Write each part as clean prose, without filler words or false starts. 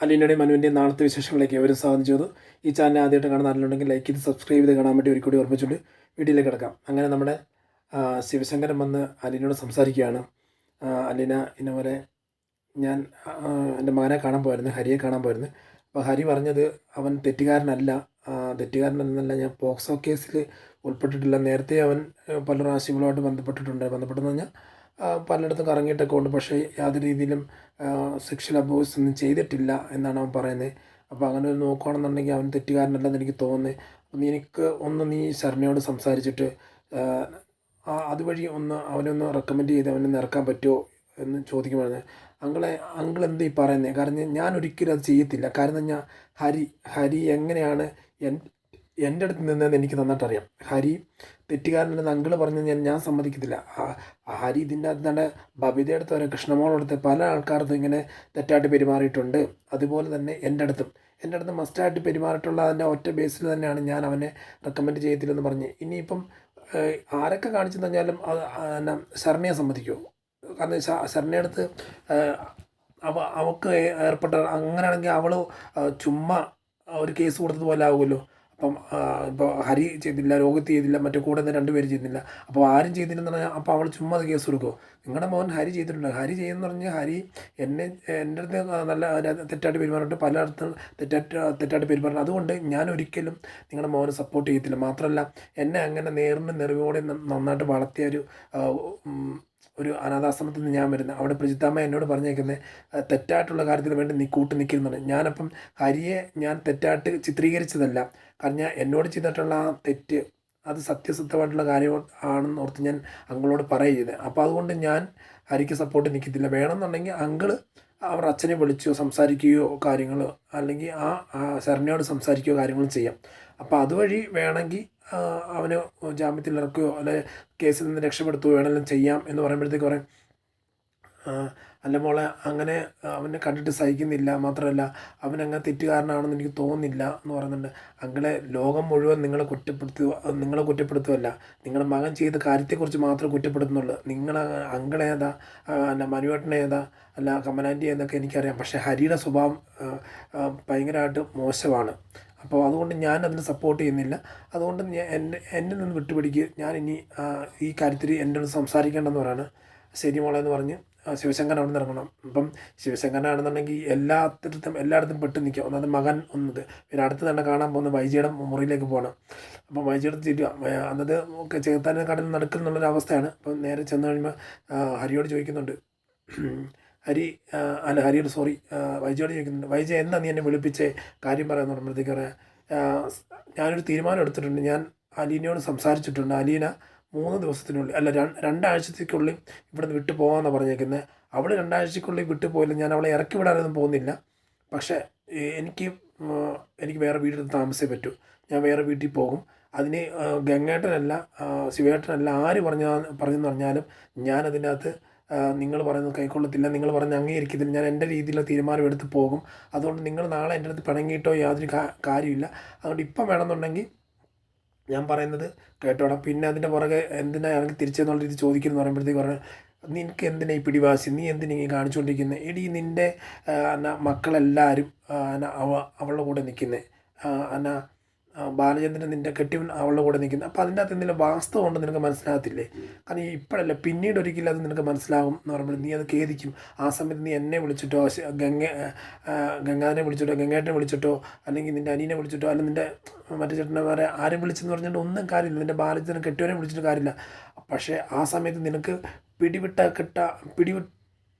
അലീനയുടെയും മനുവിൻ്റെയും നാളത്തെ വിശേഷങ്ങളിലേക്ക് അവരും സ്വാഗതം ചെയ്തു. ഈ ചാനൽ ആദ്യമായിട്ട് കാണുന്ന ആളുണ്ടെങ്കിൽ ലൈക്ക് ചെയ്ത് സബ്സ്ക്രൈബ് ചെയ്ത് കാണാൻ വേണ്ടി ഒരു കൂടി ഓർമ്മിച്ചുകൊണ്ട് വീഡിയോയിലേക്ക് കിടക്കാം. അങ്ങനെ നമ്മുടെ ശിവശങ്കരൻ വന്ന് അലീനയോട് സംസാരിക്കുകയാണ്. അലീന ഇന്നപോലെ ഞാൻ എൻ്റെ മകനെ കാണാൻ പോയിരുന്നു, ഹരിയെ കാണാൻ പോയിരുന്നു. അപ്പോൾ ഹരി പറഞ്ഞത് അവൻ തെറ്റുകാരനല്ല, തെറ്റുകാരനെന്നല്ല, ഞാൻ പോക്സോ കേസിൽ ഉൾപ്പെട്ടിട്ടില്ല. നേരത്തെ അവൻ പല പ്രാവശ്യങ്ങളുമായിട്ട് ബന്ധപ്പെട്ടെന്ന് പറഞ്ഞാൽ പലയിടത്തും കറങ്ങിയിട്ടൊക്കെ ഉണ്ട്, പക്ഷേ യാതൊരു രീതിയിലും സെക്ഷൽ അബ്യൂസ് ഒന്നും ചെയ്തിട്ടില്ല എന്നാണ് അവൻ പറയുന്നത്. അപ്പോൾ അങ്ങനെ ഒരു നോക്കുകയാണെന്നുണ്ടെങ്കിൽ അവൻ തെറ്റുകാരനല്ലെന്ന് എനിക്ക് തോന്നുന്നത്. അപ്പം നീ ശരണയോട് സംസാരിച്ചിട്ട് അതുവഴി അവനൊന്ന് റെക്കമെൻഡ് ചെയ്ത് അവനൊന്ന് ഇറക്കാൻ പറ്റുമോ എന്ന് ചോദിക്കുമ്പോഴാണ് അങ്കിൾ എന്ത് ഈ പറയുന്നത്. കാരണം ഞാൻ ഒരിക്കലും അത് ചെയ്യത്തില്ല. കാരണം ഹരി എങ്ങനെയാണ് എൻ്റെ അടുത്ത് നിന്നതെന്ന് എനിക്ക് നന്നായിട്ടറിയാം. ഹരി തെറ്റുകാരനെന്ന് അങ്കിള് പറഞ്ഞ് ഞാൻ സമ്മതിക്കത്തില്ല. ഹരി ഇതിൻ്റെ അകത്ത് ബബിതയുടെ അടുത്ത് വരെ കൃഷ്ണമോളടുത്ത് പല ആൾക്കാർക്കും ഇങ്ങനെ തെറ്റായിട്ട് പെരുമാറിയിട്ടുണ്ട്. അതുപോലെ തന്നെ എൻ്റെ അടുത്ത് മസ്റ്റായിട്ട് പെരുമാറിയിട്ടുള്ള അതിൻ്റെ ഒറ്റ ബേസിൽ തന്നെയാണ് ഞാൻ അവനെ റെക്കമെൻഡ് ചെയ്യത്തില്ലെന്ന് പറഞ്ഞ്. ഇനിയിപ്പം ആരൊക്കെ കാണിച്ചു തന്നാലും അത് ശരണയെ സമ്മതിക്കുമോ? കാരണം ശരണയുടെ അടുത്ത് അവൾക്ക് ഏർപ്പെട്ട അങ്ങനെയാണെങ്കിൽ അവൾ ചുമ്മാ ഒരു കേസ് കൊടുത്തതുപോലെ ആകുമല്ലോ. അപ്പം ഇപ്പോൾ ഹരി ചെയ്തില്ല, രോഹിത് ചെയ്തില്ല, മറ്റു കൂടെ നിന്ന് രണ്ടുപേര് ചെയ്യുന്നില്ല. അപ്പോൾ ആരും ചെയ്തില്ലെന്ന് പറഞ്ഞാൽ അപ്പോൾ അവൾ ചുമ്മാ അത് കേസ് കൊടുക്കുമോ? നിങ്ങളുടെ മോൻ ഹരി ചെയ്തിട്ടുണ്ട്. ഹരി ചെയ്യുമെന്ന് പറഞ്ഞാൽ ഹരി എൻ്റെ അടുത്ത് നല്ല തെറ്റായിട്ട് പെരുമാറിയിട്ട് പലയിടത്തും തെറ്റായിട്ട് പെരുമാറുന്നത്. അതുകൊണ്ട് ഞാൻ ഒരിക്കലും നിങ്ങളുടെ മോനെ സപ്പോർട്ട് ചെയ്യത്തില്ല. മാത്രമല്ല എന്നെ അങ്ങനെ നെറിവോടെ നന്നായിട്ട് വളർത്തിയ ഒരു അനാഥാശ്രമത്തിൽ നിന്ന് ഞാൻ വരുന്നത്. അവിടെ പ്രജിത്താമ്മ എന്നോട് പറഞ്ഞേക്കുന്നത് തെറ്റായിട്ടുള്ള കാര്യത്തിന് വേണ്ടി നീ നിൽക്കുന്നുണ്ട്. ഞാനപ്പം ഹരിയെ ഞാൻ തെറ്റായിട്ട് ചിത്രീകരിച്ചതല്ല. കാരണം എന്നോട് ചെയ്തിട്ടുള്ള ആ തെറ്റ് അത് സത്യസത്യമായിട്ടുള്ള കാര്യം ആണെന്ന് ഓർത്ത് ഞാൻ അങ്കിളോട് പറയുന്നത്. അപ്പോൾ അതുകൊണ്ട് ഞാൻ ഹരിക്ക് സപ്പോർട്ട് നിൽക്കത്തില്ല. വേണമെന്നുണ്ടെങ്കിൽ അങ്കിള് അവർ അച്ഛനെ വിളിച്ചോ സംസാരിക്കുകയോ കാര്യങ്ങൾ, അല്ലെങ്കിൽ ആ ശരണയോട് സംസാരിക്കുകയോ കാര്യങ്ങളും ചെയ്യാം. അപ്പോൾ അതുവഴി വേണമെങ്കിൽ അവന് ജാമ്യത്തിൽ ഇറക്കുകയോ അല്ലെ കേസിൽ നിന്ന് രക്ഷപ്പെടുത്തുകയോ വേണമെങ്കിലും ചെയ്യാം എന്ന് പറയുമ്പോഴത്തേക്ക് പറയും, അല്ല മോളെ അങ്ങനെ അവനെ കണ്ടിട്ട് സഹിക്കുന്നില്ല, മാത്രമല്ല അവനങ്ങനെ തെറ്റുകാരനാണെന്ന് എനിക്ക് തോന്നുന്നില്ല എന്ന് പറയുന്നുണ്ട്. അങ്ങനെ ലോകം മുഴുവൻ നിങ്ങളെ കുറ്റപ്പെടുത്തുകയല്ല, നിങ്ങളുടെ മകൻ ചെയ്ത കാര്യത്തെക്കുറിച്ച് മാത്രമേ കുറ്റപ്പെടുത്തുന്നുള്ളൂ. അങ്കിളേതാ മനുവേട്ടനേതാ അല്ല കമലാൻറ്റി എന്നൊക്കെ എനിക്കറിയാം. പക്ഷേ ഹരിയുടെ സ്വഭാവം ഭയങ്കരമായിട്ട് മോശമാണ്. അപ്പോൾ അതുകൊണ്ട് ഞാൻ അതിന് സപ്പോർട്ട് ചെയ്യുന്നില്ല. അതുകൊണ്ട് എന്നെ നിന്ന് വിട്ടുപിടിക്കുക, ഞാൻ ഇനി ഈ കാര്യത്തിൽ എൻ്റെ അടുത്ത് സംസാരിക്കേണ്ടെന്ന് പറയാണ്. ശരി മോളെ എന്ന് പറഞ്ഞ് ശിവശങ്കരൻ അവിടെ നിന്ന് ഇറങ്ങണം. അപ്പം ശിവശങ്കരനാണെന്നുണ്ടെങ്കിൽ എല്ലായിടത്തും പെട്ട് നിൽക്കുക. ഒന്നാമത് മകൻ ഒന്നത്, പിന്നെ അടുത്ത് തന്നെ കാണാൻ പോകുന്ന വൈജിയുടെ മുറിയിലേക്ക് പോകണം. അപ്പം വൈജിയുടെ ചെല്ലുക, അന്നത് ചേർത്താനും കടലിൽ നടക്കുന്നുള്ളൊരവസ്ഥയാണ്. അപ്പം നേരെ ചെന്ന് കഴിയുമ്പോൾ ഹരിയോട് ചോദിക്കുന്നുണ്ട്, ഹരിയോട് വൈജയോട് ചോദിക്കുന്നുണ്ട്, വൈജ എന്താ നീ എന്നെ വിളിപ്പിച്ചേ, കാര്യം പറയാമെന്ന് പറയുമ്പോഴത്തേക്ക് പറയാം, ഞാനൊരു തീരുമാനം എടുത്തിട്ടുണ്ട്, ഞാൻ അലീനയോട് സംസാരിച്ചിട്ടുണ്ട്. അലീന 3 ദിവസത്തിനുള്ളിൽ അല്ല 2 ആഴ്ചത്തേക്കുള്ളിൽ ഇവിടെ നിന്ന് വിട്ടു പോകാമെന്നാണ് പറഞ്ഞേക്കുന്നത്. അവൾ 2 ആഴ്ചക്കുള്ളിൽ വിട്ടു പോയില്ല. ഞാൻ അവളെ ഇറക്കി വിടാനൊന്നും പോകുന്നില്ല. പക്ഷേ എനിക്ക് വേറെ വീട്ടിൽ താമസിച്ചേ പറ്റൂ. ഞാൻ വേറെ വീട്ടിൽ പോകും. അതിന് ഗംഗേട്ടനല്ല ശിവേട്ടനല്ല ആര് പറഞ്ഞെന്ന് പറഞ്ഞാലും ഞാനതിനകത്ത് നിങ്ങൾ പറയുന്നത് കൈക്കൊള്ളത്തില്ല, നിങ്ങൾ പറഞ്ഞ് അംഗീകരിക്കത്തില്ല. ഞാൻ എൻ്റെ രീതിയിലുള്ള തീരുമാനം എടുത്ത് പോകും. അതുകൊണ്ട് നിങ്ങൾ നാളെ എൻ്റെ അടുത്ത് പിണങ്ങിയിട്ടോ യാതൊരു കാര്യമില്ല. അതുകൊണ്ട് ഇപ്പം വേണമെന്നുണ്ടെങ്കിൽ ഞാൻ പറയുന്നത് കേട്ടോടാം. പിന്നെ അതിൻ്റെ പുറകെ എന്തിനാ ഇറങ്ങി തിരിച്ചെന്നുള്ള രീതി ചോദിക്കുന്നു പറയുമ്പോഴത്തേക്ക് പറഞ്ഞാൽ, നിനക്ക് എന്തിനാ ഈ പിടിവാശി, നീ എന്തിനാ ഈ കാണിച്ചുകൊണ്ടിരിക്കുന്നത്? എടി നിൻ്റെ മക്കളെല്ലാവരും അവളുടെ കൂടെ നിൽക്കുന്നത്, ബാലചന്ദ്രൻ നിൻ്റെ കെട്ടിയവൻ അവളുടെ കൂടെ നിൽക്കുന്നത്. അപ്പോൾ അതിൻ്റെ അകത്ത് എന്തെങ്കിലും വാസ്തവം കൊണ്ട് നിനക്ക് മനസ്സിലാകത്തില്ലേ? കാരണം ഇപ്പോഴല്ല, പിന്നീട് ഒരിക്കലും അത് നിനക്ക് മനസ്സിലാകും എന്ന് പറയുമ്പോൾ നീ അത് ഖേദിക്കും. ആ സമയത്ത് നീ എന്നെ വിളിച്ചിട്ടോ ഗംഗാധരനെ വിളിച്ചിട്ടോ ഗംഗേട്ടനെ വിളിച്ചിട്ടോ അല്ലെങ്കിൽ നിൻ്റെ അനിയനെ വിളിച്ചിട്ടോ അല്ലെങ്കിൽ നിൻ്റെ മറ്റു ചേട്ടന്മാരെ ആരും വിളിച്ചെന്ന് പറഞ്ഞിട്ട് ഒന്നും കാര്യമില്ല. നിൻ്റെ ബാലചന്ദ്രൻ കെട്ടിയവനെ വിളിച്ചിട്ട് കാര്യമില്ല. പക്ഷേ ആ സമയത്ത് നിനക്ക് പിടിവിട്ട്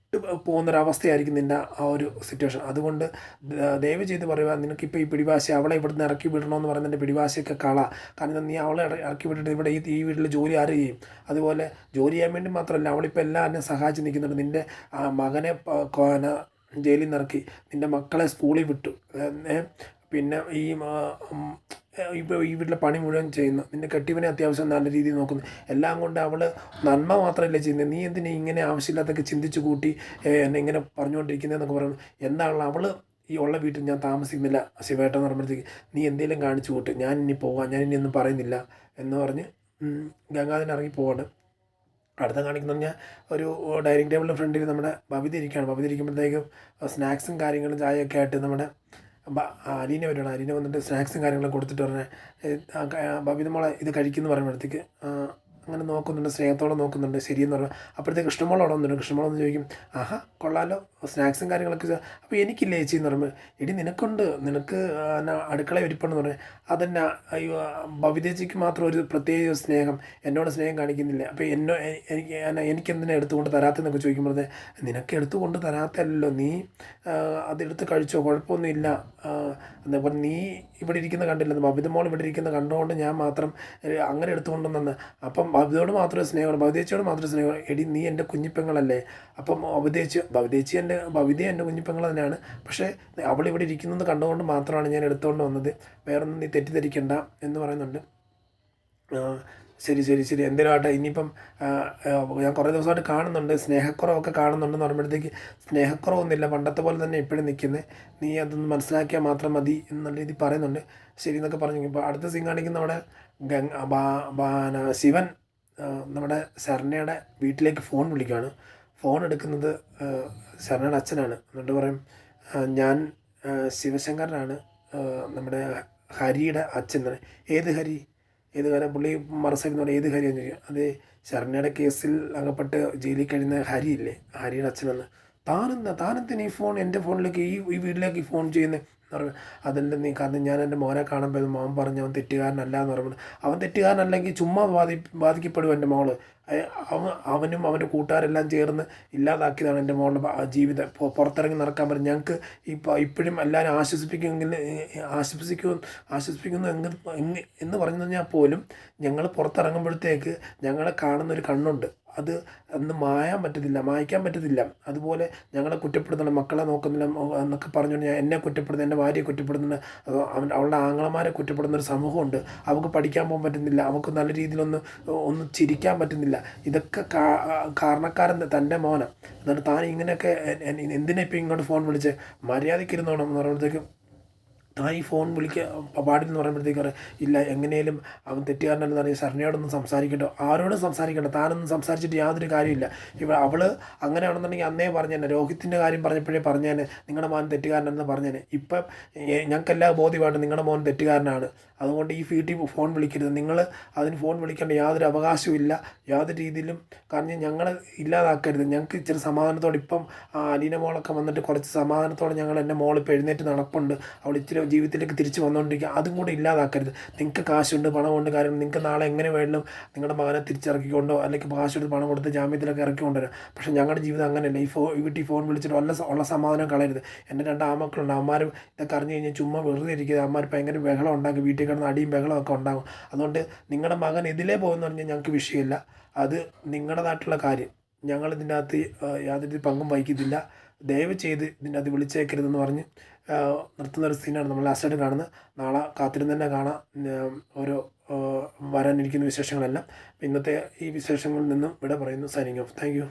പോകുന്നൊരവസ്ഥയായിരിക്കും നിൻ്റെ ആ ഒരു സിറ്റുവേഷൻ. അതുകൊണ്ട് ദയവ് ചെയ്ത് പറയുക, നിനക്കിപ്പോൾ ഈ പിടിവാശി അവളെ ഇവിടുന്ന് ഇറക്കി വിടണമെന്ന് പറയുന്നതിൻ്റെ പിടിവാശിയൊക്കെ കാരണം നീ അവളെ ഇറക്കി വിട്ടിട്ട് ഇവിടെ ഈ വീട്ടിൽ ജോലി ആര് ചെയ്യും? അതുപോലെ ജോലി ചെയ്യാൻ വേണ്ടി മാത്രമല്ല, അവളിപ്പോൾ എല്ലാവരും സഹായിച്ച് നിൽക്കുന്നുണ്ട്. നിൻ്റെ മകനെ ജയിലിൽ നിന്ന് ഇറക്കി, നിൻ്റെ മക്കളെ സ്കൂളിൽ വിട്ടു, പിന്നെ ഈ വീട്ടിലെ പണി മുഴുവൻ ചെയ്യുന്നു, നിൻ്റെ കെട്ടിയവനെ അത്യാവശ്യം നല്ല രീതിയിൽ നോക്കുന്നു. എല്ലാം കൊണ്ട് അവൾ നന്മ മാത്രമല്ല ചെയ്യുന്നത്. നീ എന്തിനാ ഇങ്ങനെ ആവശ്യമില്ലാത്തൊക്കെ ചിന്തിച്ച് കൂട്ടി എന്നെ ഇങ്ങനെ പറഞ്ഞുകൊണ്ടിരിക്കുന്നതെന്നൊക്കെ പറയുന്നു. എന്താണ് അവൾ ഈ ഉള്ള വീട്ടിൽ ഞാൻ താമസിക്കുന്നില്ല ശിവേട്ടൻ എന്ന് പറയുമ്പോഴത്തേക്ക് നീ എന്തെങ്കിലും കാണിച്ചു കൂട്ട്, ഞാൻ ഇനി പോകാം, ഞാൻ ഇനി ഒന്നും പറയുന്നില്ല എന്ന് പറഞ്ഞ് ഗംഗാധരൻ ഇറങ്ങി പോവാണ്. അടുത്ത കാണിക്കുന്ന പറഞ്ഞാൽ ഒരു ഡൈനിങ് ടേബിളിൻ്റെ ഫ്രണ്ടിൽ നമ്മുടെ ബബിത ഇരിക്കുകയാണ്. ബബിത ഇരിക്കുമ്പോഴത്തേക്കും സ്നാക്സും കാര്യങ്ങളും ചായയൊക്കെ ആയിട്ട് നമ്മുടെ അലീന വരുവാണ്. അലീന വന്നിട്ട് സ്നാക്സും കാര്യങ്ങളും കൊടുത്തിട്ട് പറഞ്ഞാൽ ബബിത മോളെ ഇത് കഴിക്കുമെന്ന് പറയുമ്പോഴത്തേക്ക് അങ്ങനെ നോക്കുന്നുണ്ട്, സ്നേഹത്തോടെ നോക്കുന്നുണ്ട്, ശരിയെന്ന് പറഞ്ഞാൽ അപ്പോഴത്തേക്ക് കൃഷ്ണമോൾ അവിടെ വന്നിട്ടുണ്ട്. കൃഷ്ണമോൾ ഒന്ന് ചോദിക്കും, ആഹാ കൊള്ളാലോ സ്നാക്സും കാര്യങ്ങളൊക്കെ, അപ്പോൾ എനിക്കില്ലേ ചേച്ചി എന്ന് പറയുമ്പോൾ, എടി നിനക്കുണ്ട്, നിനക്ക് അടുക്കള ഒരുപ്പെന്ന് പറഞ്ഞാൽ അതെന്നെ അയ്യോ ഭവിതേച്ചിക്ക് മാത്രം ഒരു പ്രത്യേക സ്നേഹം, എന്നോട് സ്നേഹം കാണിക്കുന്നില്ല, അപ്പോൾ എനിക്കെന്തിനാ എടുത്തുകൊണ്ട് തരാത്തെന്നൊക്കെ ചോദിക്കുമ്പോൾ നിനക്ക് എടുത്തുകൊണ്ട് തരാത്തല്ലോ, നീ അതെടുത്ത് കഴിച്ചോ കുഴപ്പമൊന്നുമില്ല. എന്നപ്പോൾ നീ ഇവിടെ ഇരിക്കുന്ന കണ്ടില്ല, ബബിത മോൾ ഇവിടെ ഇരിക്കുന്ന കണ്ടുകൊണ്ട് ഞാൻ മാത്രം അങ്ങനെ എടുത്തുകൊണ്ടുവന്ന്, അപ്പം ബബിതയോട് മാത്രമേ സ്നേഹമുള്ളൂ, ഭവിതേച്ചിയോട് മാത്രമേ സ്നേഹമുള്ളൂ. എടി നീ എൻ്റെ കുഞ്ഞിപ്പെങ്ങളല്ലേ, അപ്പം ഭവിത എൻ്റെ കുഞ്ഞിപ്പെങ്ങൾ തന്നെയാണ്, പക്ഷേ അവളിവിടെ ഇരിക്കുന്നത് കണ്ടുകൊണ്ട് മാത്രമാണ് ഞാൻ എടുത്തുകൊണ്ട് വന്നത്, വേറൊന്നും നീ തെറ്റിദ്ധരിക്കണ്ട എന്ന് പറയുന്നുണ്ട്. ശരി ശരി ശരി എന്തെങ്കിലും ആട്ടെ. ഇനിയിപ്പം ഞാൻ കുറേ ദിവസമായിട്ട് കാണുന്നുണ്ട് സ്നേഹക്കുറവൊക്കെ കാണുന്നുണ്ടെന്ന് പറയുമ്പോഴത്തേക്ക് സ്നേഹക്കുറവൊന്നുമില്ല, പണ്ടത്തെ പോലെ തന്നെ ഇപ്പോഴും നിൽക്കുന്നത്, നീ അതൊന്ന് മനസ്സിലാക്കിയാൽ മാത്രം മതി എന്നുള്ള രീതി പറയുന്നുണ്ട്. ശരി എന്നൊക്കെ പറഞ്ഞു. ഇപ്പോൾ അടുത്ത സീൻ കാണിക്കുന്ന നമ്മുടെ ശിവൻ നമ്മുടെ ശരണയുടെ വീട്ടിലേക്ക് ഫോൺ വിളിക്കുകയാണ്. ഫോൺ എടുക്കുന്നത് ശരണയുടെ അച്ഛനാണ്. എന്നിട്ട് പറയും, ഞാൻ ശിവശങ്കരനാണ്, നമ്മുടെ ഹരിയുടെ അച്ഛൻ. ഏത് ഹരി, ഏത് കാര്യം പുള്ളി മറസെന്ന് പറഞ്ഞാൽ ഏത് ഹരിയെന്ന് ചോദിക്കും. അത് ശരണയുടെ കേസിൽ അകപ്പെട്ട് ജയിലിൽ കഴിയുന്ന ഹരിയില്ലേ, ഹരിയുടെ അച്ഛനെന്ന്. താനെന്തിന് ഈ ഫോൺ എൻ്റെ ഫോണിലേക്ക് ഈ വീട്ടിലേക്ക് ഈ ഫോൺ ചെയ്യുന്നത് എന്ന് പറഞ്ഞു. അതിൻ്റെ നീ കാരണം ഞാൻ എൻ്റെ മോനെ കാണുമ്പോൾ മോൻ പറഞ്ഞു അവൻ തെറ്റുകാരനല്ല എന്ന് പറയുമ്പോൾ, അവൻ തെറ്റുകാരനല്ലെങ്കിൽ ചുമ്മാ ബാധിക്കപ്പെടും എൻ്റെ മോള്. അവനും അവൻ്റെ കൂട്ടുകാരെല്ലാം ചേർന്ന് ഇല്ലാതാക്കിയതാണ് എൻ്റെ മോളുടെ ജീവിതം. പുറത്തിറങ്ങി നടക്കാൻ പറ്റും. ഞങ്ങൾക്ക് ഇപ്പോഴും എല്ലാവരും ആശ്വസിക്കുന്നു എന്ന് പറഞ്ഞു കഴിഞ്ഞാൽ പോലും ഞങ്ങൾ പുറത്തിറങ്ങുമ്പോഴത്തേക്ക് ഞങ്ങളെ കാണുന്നൊരു കണ്ണുണ്ട്, അത് അന്ന് മായ്ക്കാൻ പറ്റത്തില്ല. അതുപോലെ ഞങ്ങളെ കുറ്റപ്പെടുത്തണം, മക്കളെ നോക്കുന്നില്ല എന്നൊക്കെ പറഞ്ഞുകൊണ്ട് എന്നെ കുറ്റപ്പെടുത്തുന്നു, എൻ്റെ ഭാര്യയെ കുറ്റപ്പെടുത്തുന്നു, അവളുടെ ആങ്ങളമാരെ കുറ്റപ്പെടുന്ന ഒരു സമൂഹമുണ്ട്. അവൾക്ക് പഠിക്കാൻ പോകാൻ പറ്റുന്നില്ല, അവൾക്ക് നല്ല രീതിയിലൊന്ന് ചിരിക്കാൻ പറ്റുന്നില്ല. ഇതൊക്കെ കാരണക്കാരൻ തൻ്റെ മോന. എന്നിട്ട് താൻ ഇങ്ങനെയൊക്കെ എന്തിനാ ഇപ്പം ഇങ്ങോട്ട് ഫോൺ വിളിച്ച് മര്യാദയ്ക്ക് ഇരുന്നോണം എന്ന് പറയുമ്പോഴത്തേക്കും താൻ ഈ ഫോൺ പാടില്ലെന്ന് പറയുമ്പോഴത്തേക്ക് പറയാം, ഇല്ല എങ്ങനെയും അവൻ തെറ്റുകാരനല്ലെന്ന് അറിയാം, ശരണയോടൊന്നും സംസാരിക്കട്ടോ, ആരോടും സംസാരിക്കട്ടോ, താനൊന്നും സംസാരിച്ചിട്ട് യാതൊരു കാര്യമില്ല. അവൾ അങ്ങനെയാണെന്നുണ്ടെങ്കിൽ അന്നേ പറഞ്ഞേനെ, രോഹിത്തിൻ്റെ കാര്യം പറഞ്ഞപ്പോഴേ പറഞ്ഞേനെ നിങ്ങളുടെ മോൻ തെറ്റുകാരനെന്ന് പറഞ്ഞേനെ. ഇപ്പം ഞങ്ങൾക്കെല്ലാം ബോധ്യമായിട്ട് നിങ്ങളുടെ മോൻ തെറ്റുകാരനാണ്, അതുകൊണ്ട് ഈ വീട്ടിൽ ഫോൺ വിളിക്കരുത്, നിങ്ങൾ അതിന് ഫോൺ വിളിക്കേണ്ട യാതൊരു അവകാശവും ഇല്ല യാതൊരു രീതിയിലും. കാരണം ഞങ്ങളെ ഇല്ലാതാക്കരുത്, ഞങ്ങൾക്ക് ഇച്ചിരി സമാധാനത്തോടെ ഇപ്പം അലീന മോളൊക്കെ വന്നിട്ട് കുറച്ച് സമാധാനത്തോടെ എൻ്റെ മോളിപ്പോൾ എഴുന്നേറ്റ് നടപ്പുണ്ട്, അവൾ ഇച്ചിരി ജീവിതത്തിലേക്ക് തിരിച്ച് വന്നുകൊണ്ടിരിക്കുക, അതും കൂടെ ഇല്ലാതാക്കരുത്. നിങ്ങൾക്ക് കാശുണ്ട്, പണമുണ്ട്, കാര്യം നിങ്ങൾക്ക് നാളെ എങ്ങനെ വേണം നിങ്ങളുടെ മകനെ തിരിച്ചിറക്കിക്കൊണ്ടോ അല്ലെങ്കിൽ കാശെടുത്ത് പണം കൊടുത്ത് ജാമ്യത്തിലൊക്കെ ഇറക്കി കൊണ്ടുവരാം. പക്ഷേ ഞങ്ങളുടെ ജീവിതം അങ്ങനെയല്ല. ഈ വീട്ടിൽ ഫോൺ വിളിച്ചിട്ട് ഉള്ള സമാധാനം കളയരുത്. എൻ്റെ 2 ആമക്കളുണ്ട്, അമ്മമാരും ഇതൊക്കെ അറിഞ്ഞു കഴിഞ്ഞാൽ ചുമ്മാ വെറുതെ ഇരിക്കുക, അമ്മമാർ ഭയങ്കര ബഹളം ഉണ്ടാക്കും, വീട്ടിൽ കിടന്ന് അടിയും ബഹളമൊക്കെ ഉണ്ടാകും. അതുകൊണ്ട് നിങ്ങളുടെ മകൻ ഇതിലേ പോകുമെന്ന് പറഞ്ഞാൽ ഞങ്ങൾക്ക് വിഷയമില്ല, അത് നിങ്ങളുടേതായിട്ടുള്ള കാര്യം, ഞങ്ങൾ ഇതിൻ്റെ അകത്ത് യാതൊരു പങ്കും വഹിക്കത്തില്ല, ദയവ് ചെയ്ത് ഇതിൻ്റെ അകത്ത് വിളിച്ചേക്കരുതെന്ന് പറഞ്ഞ് നിർത്തുന്നൊരു സീനാണ് നമ്മൾ ലാസ്റ്റായിട്ട് കാണുന്നത്. നാളെ കാത്തിരുന്ന് തന്നെ കാണാം ഓരോ വരാനിരിക്കുന്ന വിശേഷങ്ങളെല്ലാം. ഇന്നത്തെ ഈ വിശേഷങ്ങളിൽ നിന്നും ഇവിടെ പറയുന്നു. Signing off. Thank you.